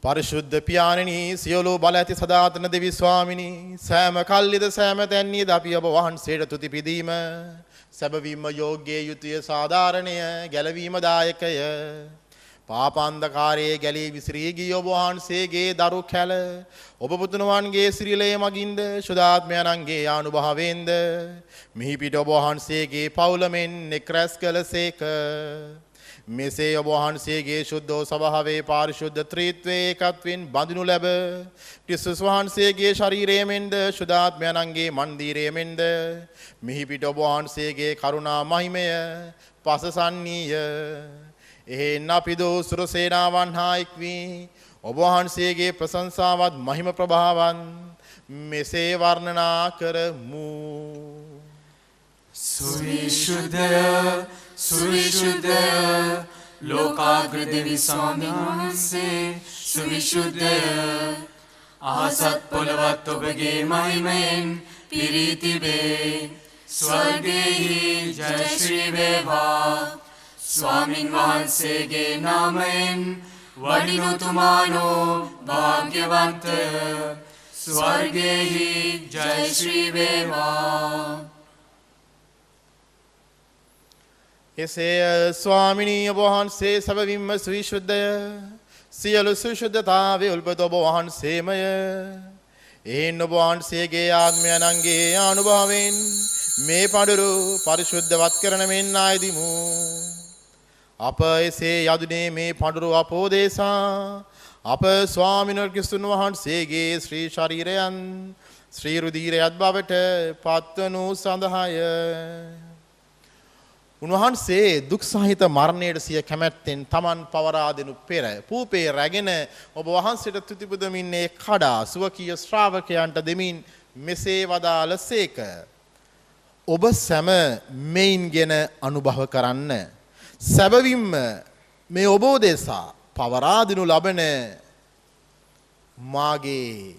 පරිශුද්ධ පියාණෙනි සියලු බල ඇති සදාතන දෙවි ස්වාමිනී සෑම කල්ලිද සෑම තැන්නිද අපි ඔබ වහන්සේට තුති පිදීම සැබවින්ම යෝග්‍ය යුතුය සාධාරණය ගැලවීම දායකය. පාපාන්ධකාරයේ ගැලී විසිරී ගිය ඔබ වහන්සේගේ දරු කැල ඔබ පුතුණවන්ගේ සිරිලයේ මගින්ද සුදාත්මයන්ගේ ආනුභාවයෙන්ද මිහි පිට ඔබ වහන්සේගේ පවුලමෙන් එක් රැස් කළසේක. මෙසේ ඔබ වහන්සේගේ ශුද්ධ ස්වභාවයේ පාරිශුද්ධ ත්‍රිත්වයේ එකත්වෙන් බඳිනු ලැබ ක්‍රිස්තුස් වහන්සේගේ ශරීරයෙන්ද සුදාත්මයන්ගේ මන්දිරයෙන්ද මිහි පිට ඔබ වහන්සේගේ කරුණා මහිමය පසසන්නීය. එහෙන් අපි දෝ සුරසේනාවන් හා එක් වී ඔබ වහන්සේගේ ප්‍රශංසාවත් මහිම ප්‍රභාවන් මෙසේ වර්ණනා කරමු. සුවිශුද්ධය සුවිශුද්ධය ලෝකාග්‍ර දෙවි ස්වාමීන් වහන්සේ සුවිශුද්ධය අහසත් පොළවත් ඔබගේ මහිමයෙන් පිරී තිබේ. ස්වර්ගයෙහි ජය ශ්‍රී වේවා. ස්වාමින් වහන්සේගේ නාමයෙන් වඩිනුතුමානෝ භාග්‍යවන්තය. ස්වර්ගයෙහි ජය ශ්‍රී වේවා. එසේ ස්වාමිනී ඔබ වහන්සේ සැබවින්ම සවිශුද්ධය. සියලු සුශුද්ධතාවේ උල්පත ඔබ වහන්සේමය. එහෙන් ඔබ වහන්සේගේ ආත්මයන්ගේ ආනුභාවයෙන් මේ පඬුරු පරිශුද්ධවත් කරන මෙන් ආයදිමු. අප එසේ යදුනේ මේ පඬුරු අපෝදේසා අප ස්වාමීන් වහන්සේගේ ශ්‍රී ශරීරයන් ශ්‍රී රුධිරයත් බවට පත්වනු සඳහාය. උන්වහන්සේ දුක් සහිත මරණයට සිය කැමැත්තෙන් තමන් පවරා දෙනු පෙර පූපේ රැගෙන ඔබ වහන්සේට තුති පුදමින්නේ කඩා සුවකීය ශ්‍රාවකයන්ට දෙමින් මෙසේ වදාළසේක. ඔබ සැම මෙයින්ගෙන අනුභව කරන්න. සැබවින්ම මේ ඔබ උදෙසා පවරා දෙනු ලබන මාගේ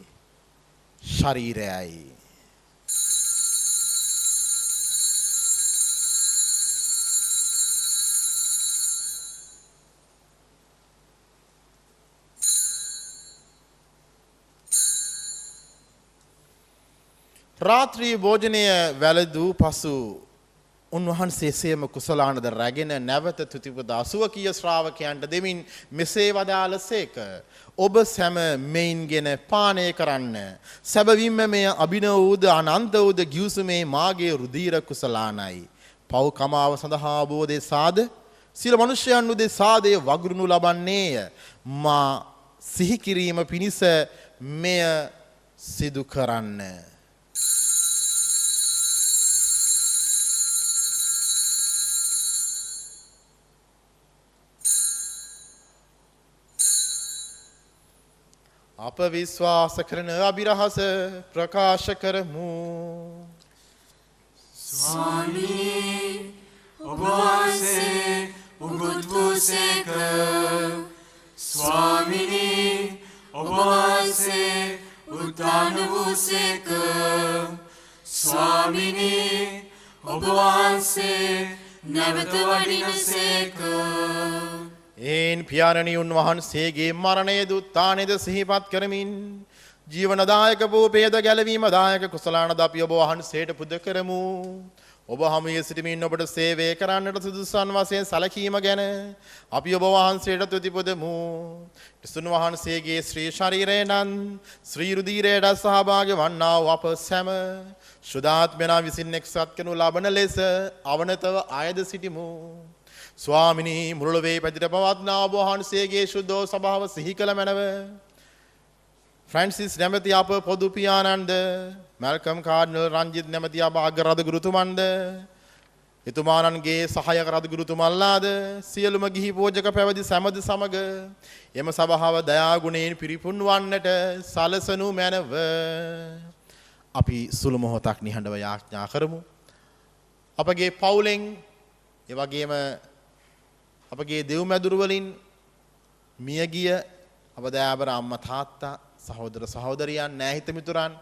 ශරීරයයි. රාත්‍රී භෝජනය වැළඳූ පසු උන්වහන්සේ සේම කුසලානද රැගෙන නැවත තුතිපදා සුවකීය ශ්‍රාවකයන්ට දෙමින් මෙසේ වදාළසේක. ඔබ සැම මෙයින්ගෙන පානය කරන්න. සැබවින්ම මෙය අභිනව වූද අනන්ත වූද ගිවිසුමේ මාගේ රුධිර කුසලානයි. පව් කමාව සඳහා බෝධේ සාද සියලු මනුෂ්‍යයන් උදෙසාදේ වගුරුනු ලබන්නේය. මා සිහි කිරීම පිණිස මෙය සිදු කරන්න. අප විශ්වාස කරන අභිරහස ප්‍රකාශ කරමු. ස්වාමී ඔබ වහන්සේ උගුත් වූසේක. ස්වාමිනී ඔබ වහන්සේ උත්ථාන වහන්සේ නැවත වඩිනසේක. ඒන් පියාණනි උන්වහන්සේගේ මරණය දුත්තානෙද සිහිපත් කරමින් ජීවනදායක භූපේද ගැලවීම දායක කුසලාන ද අපි ඔබ වහන්සේට පුද කරමු. ඔබ හමුවේ සිටමින් ඔබට සේවය කරන්නට සුදුසුන් වශයෙන් සැලකීම ගැන අපි ඔබ වහන්සේට තුති පුදමු. ක්‍රිස්තුන් වහන්සේගේ ශ්‍රී ශරීරයෙන් ශ්‍රී රුධිරයට සහභාගී වන්නා වූ අප සැම සුදාත්මනා විසින් එක්සත් කරනු ලබන ලෙස අවනතව අයද සිටිමු. ස්වාමිනී මුළුලොවේ පැතිර පවත්නා ඔබ වහන්සේගේ ශුද්ධ සභාව සිහි කළ මැනව ෆ්‍රැන්සිස් නැමැති අප පොදු පියාණන්ද මැල්කම් කාඩ්නල් රංජිත් නැමැති අප අග්‍රරද ගුරුතුමන්ද එතුමාණන්ගේ සහායක රද ගුරුතුමන්ලාද සියලුම ගිහි පූජක පැවිදි සැමද සමග එම සභාව දයා ගුණයෙන් පිරිපුන් වන්නට සලසනු මැනව. අපි සුළු මොහොතක් නිහඬව යාඥා කරමු. අපගේ පවුලෙන් ඒ වගේම අපගේ දෙව්මැදුරු වලින් මියගිය අප දයාබර අම්මා තාත්තා සහෝදර සහෝදරියන් නෑහිත මිතුරන්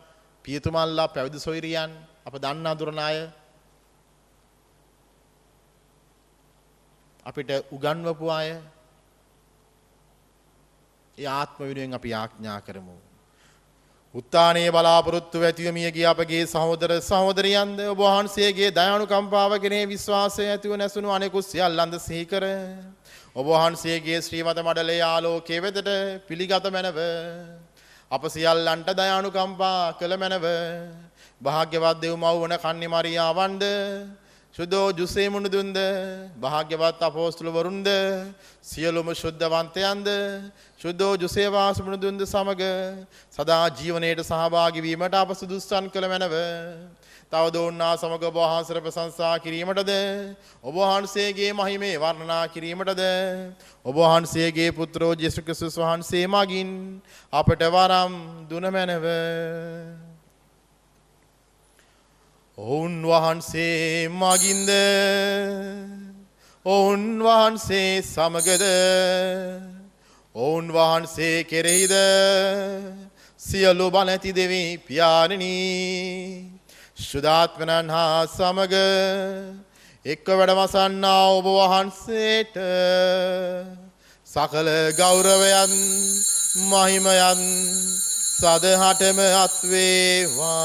පියතුමල්ලා පැවිදි සොයුරියන් අප දන්නා දුරන අය අපිට උගන්වපු අය ඒ ආත්ම වෙනුවෙන් අපි යාඥා කරමු. උත්තානයේ බලාපොරොත්තු ඇතිව මියගිය අපගේ සහෝදර සහෝදරියන්ද ඔබ වහන්සේගේ දයානුකම්පාව කෙරෙහි විශ්වාසය ඇතිව නැසුණු අනෙකුත් සියල්ලන්ද සිහි කර ඔබ වහන්සේගේ ශ්‍රීමත මඩලේ ආලෝකයේ වෙතට පිළිගත මැනව. අප සියල්ලන්ට දයානුකම්පා කළ මැනව. භාග්‍යවත් දෙව් මව් වන කන්නි මරියාවන්ද සුදෝ ජුසේ මුණුදුන්ද භාග්‍යවත් අපෝස්තුලවරුන්ද සියලුම ශුද්ධවන්තයන්ද සුදෝ ජුසේ වාස මුණුදුන්ද සමග සදා ජීවනයේට සහභාගී වීමට අප සුදුස්සන් කළ මැනව. තවද උන්නා සමග ඔබ වහන්සේට ප්‍රශංසා කිරීමටද ඔබ වහන්සේගේ මහිමේ වර්ණනා කිරීමටද ඔබ වහන්සේගේ පුත්‍රෝ යේසුස් ක්‍රිස්තුස් වහන්සේ මගින් අපට වරම් දුන මැනව. ඔවුන් වහන්සේ මගින්ද ඔවුන් වහන්සේ සමගද ඔවුන් වහන්සේ කෙරෙහිද සියලු බල ඇති දෙවි පියාණනි ශුද්ධාත්මයන් හා සමග එක්ව වැඩවසන්නා ඔබ වහන්සේට සකල ගෞරවයන් මහිමයන් සදහටම අත්වේවා.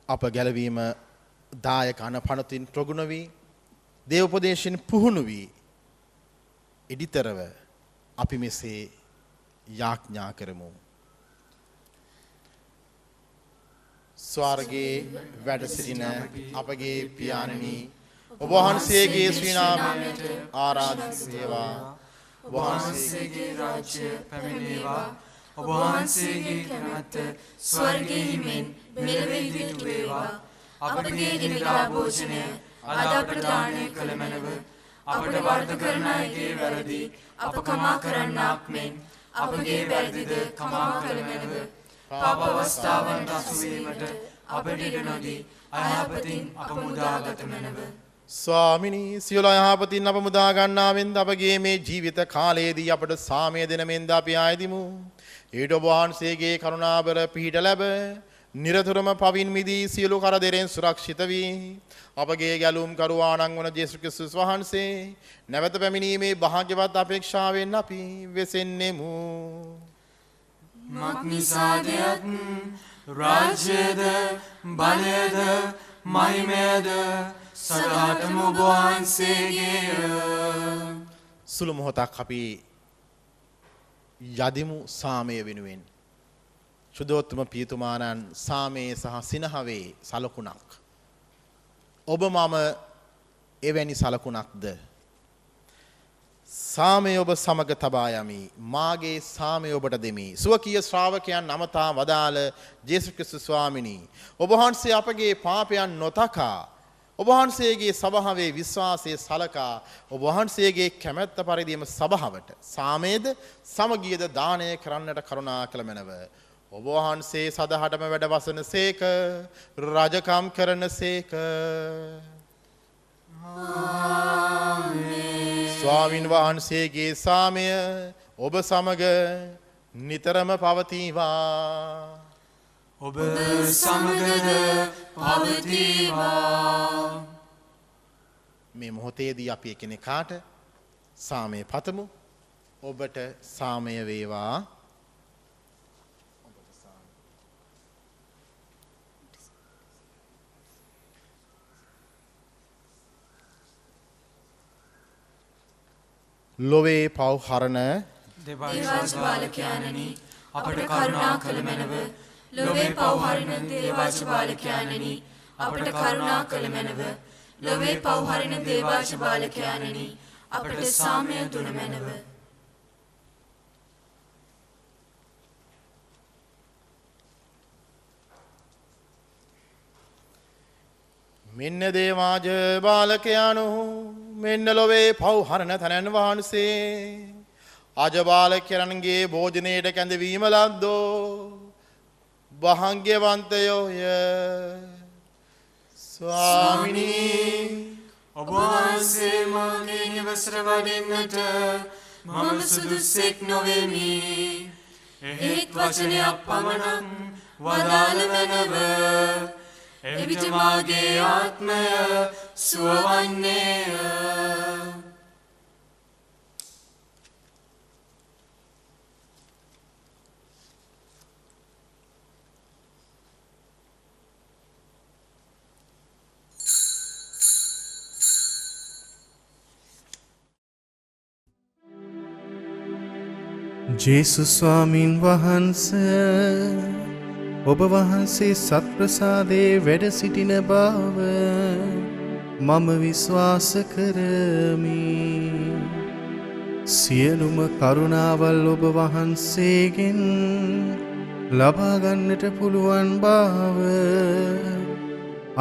අප ගැලවීම දායක අනපනතින් ප්‍රගුණ වී දේවෝපදේශයෙන් පුහුණු වී ඉදිතරව අපි මෙසේ යාඥා කරමු. ස්වර්ගයේ වැඩ සිටින අපගේ පියාණනි ඔබ වහන්සේගේ ශ්‍රී නාමයට ආරාධනා වේවා. ඔබ වහන්සේගේ රාජ්‍ය පැමිණේවා. ඔබ වහන්සේගේ කැමැත්ත ස්වර්ගයේ මෙන් මෙලොවෙහි වේවා. අපගේ දිනදා භෝජනය අද අපට දානය කළ මැනව. අපට වරද කරන අයගේ වැරදි අප කමා කරන්නාක් මෙන් අපගේ වැරදිද කමා කළ මැනව. පාප අවස්ථාවන්ට අසු වීමට අපට ඉඩ නොදී අයහපතින් අප මුදාගත මැනව. ස්වාමිනී සියලු අයහපතින් අප මුදා ගන්නාවෙන්ද අපගේ මේ ජීවිත කාලයේදී අපට සාමය දෙන මෙන්ද අපි ආයදිමු. ඊට ඔබ වහන්සේගේ කරුණාබර පිහිට ලැබ නිරතුරුවම පවින් මිදී සියලු කරදරෙන් සුරක්ෂිත වී අපගේ ගැලුම් කරුවාණන් වන යේසුස් ක්‍රිස්තුස් වහන්සේ නැවත පැමිණීමේ භාග්‍යවත් අපේක්ෂාවෙන් අපි වෙසෙන්නෙමු. මක්නිසාදයත් රාජ්‍යද බලයද මහිමයද සදාටම ඔබ වහන්සේගේය. සුළු මොහොතක් අපි යදිමු සාමය වෙනුවෙන්. ශුද්ධෝත්තම පියතුමාණන් සාමයේ සහ සිනහවේ සලකුණක්. ඔබ මම එවැනි සලකුණක්ද? සාමය ඔබ සමග තබා යමි. මාගේ සාමය ඔබට දෙමි. සුවකීය ශ්‍රාවකයන් අමතා වදාළ ජේසුස් ක්‍රිස්තුස් ස්වාමිනී, ඔබ වහන්සේ අපගේ පාපයන් නොතකා ඔබ වහන්සේගේ සභාවේ විශ්වාසයේ සලකා ඔබ වහන්සේගේ කැමැත්ත පරිදිම සභාවට සාමයේද සමගියද දානය කරන්නට කරුණා කළ මැනව. ඔබ වහන්සේ සදහටම වැඩ වසන සේක, රජකම් කරන සේක. ස්වාමින් වහන්සේගේ සාමය ඔබ සමග නිතරම පවතිවා. ඔබ සමගද පවතිවා. මේ මොහොතේදී අපි එකිනෙකාට සාමය පතමු. ඔබට සාමය වේවා. ලොවේ පව් හරණ දේවාජ බාලකයාණනි අපට කරුණා කළ මැනව. ලොවේ පව් හරින දේවාජ බාලකයාණනි අපට කරුණා කළ මැනව. ලොවේ පව් හරින දේවාජ බාලකයාණනි අපට සාමය දුන මැනව. මෙන්න දේවාජ බාලකයාණෝ, මෙන්න ලොවේ පව් හරණ තනන් වහන්සේ අජබාලකයන්ගේ භෝජනයට කැඳවීම ලද්දෝ භාග්‍යවන්තයෝය. ස්වාමිනී, ඔබ වහන්සේ මාගේ නිවසට වඩින්නට මම සුදුස්සෙක් නොවෙමි. එහෙත් වචනයක් පමණක් වදාළ මැනව. එවිට මාගේ ආත්මය සුවවන්නේය. ජේසුස් ස්වාමින් වහන්සේ, ඔබ වහන්සේ සත්ප්‍රසාදයේ වැඩ සිටින බව මම විශ්වාස කරමි. සියලුම කරුණාවල් ඔබ වහන්සේගෙන් ලබා ගන්නට පුළුවන් බව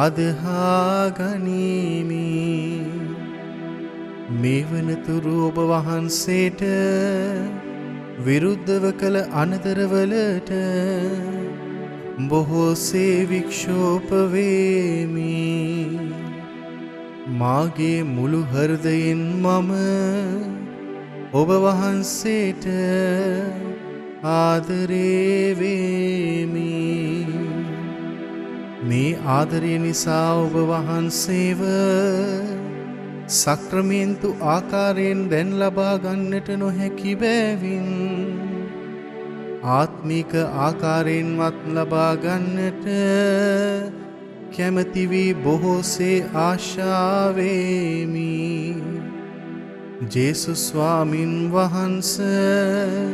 අදහා ගනිමි. මේ වනතුරු ඔබ වහන්සේට විරුද්ධව කළ අනතරවලට බොහෝසේ වික්ෂෝප වේමි. මාගේ මුළු හෘදයෙන් මම ඔබ වහන්සේට ආදරේ වේමි. මේ ආදරය නිසා ඔබ වහන්සේව සක්‍රමේන්තු ආකාරයෙන් දැන් ලබා ගන්නට නොහැකි බැවින් ආත්මික ආකාරයෙන්වත් ලබා ගන්නට කැමැති වී බොහෝසේ ආශාවෙමි. ජේසුස් ස්වාමින් වහන්සේ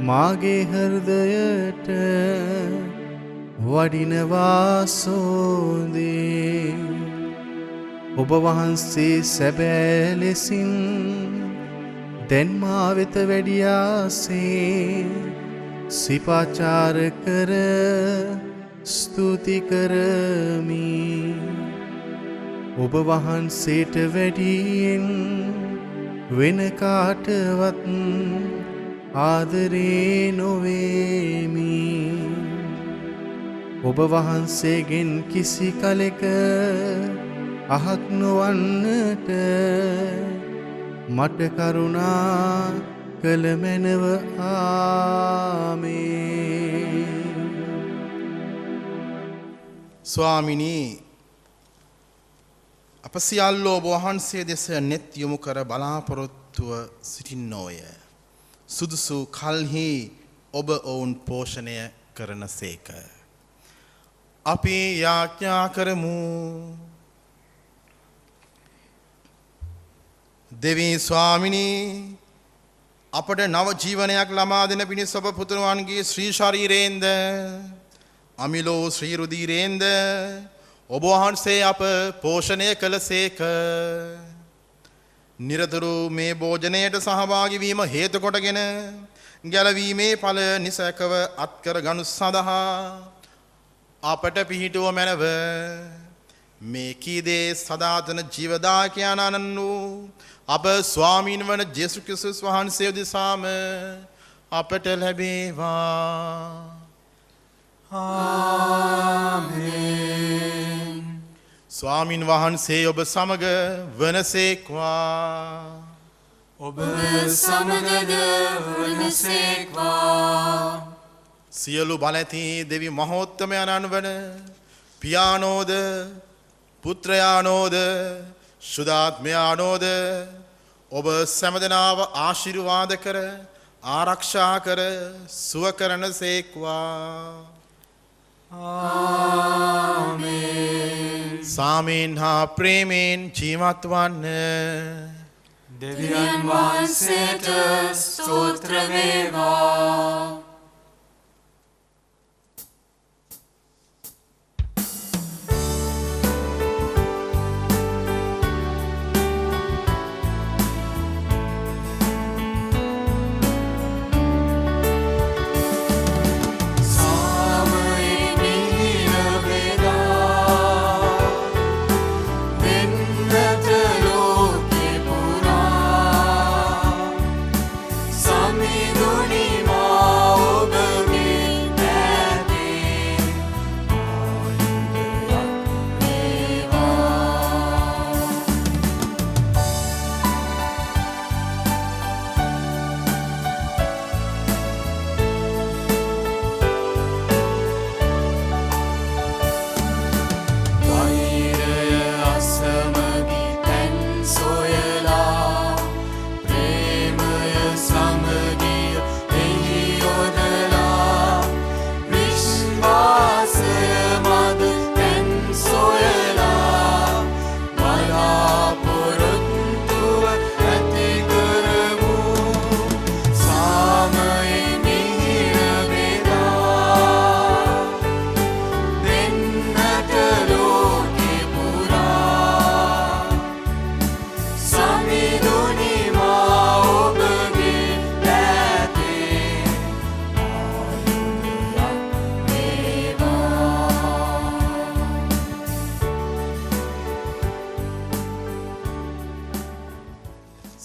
මාගේ හෘදයට වඩිනවා සෝදේ. ඔබ වහන්සේ සැබෑ ලෙසින් දැන් මා වෙත වැඩියාසේ සිපාචාර කර ස්තුති කරමි. ඔබ වහන්සේට වැඩියෙන් වෙන කාටවත් ආදරේ නොවේමි. ඔබ වහන්සේගෙන් කිසි කලෙක අහක් නොවන්නට මට කරුණා කළ මැනව. ආමේන්. ස්වාමිනී, අප සියල්ලෝ ඔබ වහන්සේ දෙස නෙත් යොමු කර බලාපොරොත්තුව සිටින්නෝය. සුදුසු කල්හි ඔබ ඔවුන් පෝෂණය කරන සේක. අපි යාඥා කරමු. දෙවී ස්වාමිනී, අපට නව ජීවනයක් ළමා දෙන පිණිස ඔබ පුතුරුවන්ගේ ශ්‍රී ශරීරයෙන්ද අමිලෝ ශ්‍රී රුධිරයෙන්ද ඔබ වහන්සේ අප පෝෂණය කළසේක. නිරතුරු මේ භෝජනයට සහභාගී වීම හේතු කොටගෙන ගැලවීමේ ඵල නිසකව අත්කර ගනු සඳහා අපට පිහිටුව මැනව මේ කීදේ සදාතන ජීවදායකයන්න් වූ අප ස්වාමීන් වන ජේසුස් ක්‍රිස්තුස් වහන්සේ දෙසාම අපට ලැබේවා. ආමේන්. ස්වාමින් වහන්සේ ඔබ සමග වනසේක්වා. ඔබ සමගද වනසේක්වා. සියලු බලැති දෙවි මහෝත්තමයන්න් වන පියානෝද පුත්‍රයානෝද ශුද්ධාත්මයානෝද ඔබ සෑමදෙනාව ආශිර්වාද කර ආරක්ෂා කර සුව කරන සේක්වා. ආමේන්. සාමීන් හා ප්‍රේමයෙන් ජීවත් වන්න. දෙවියන් වහන්සේට ස්තෝත්‍ර වේවා.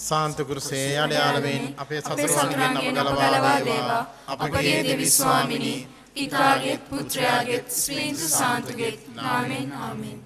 සාන්ත කුරුසේ යඩයාලවෙන් අපේ සසරුවන්ගෙන් අප ගලවා දේවා. අපගේ දෙවි ස්වාමිනී පිතාගේ පුත්‍රයාගේ ස්ත්‍රීන් සාන්තුගේ නාමයෙන් ආමේන්.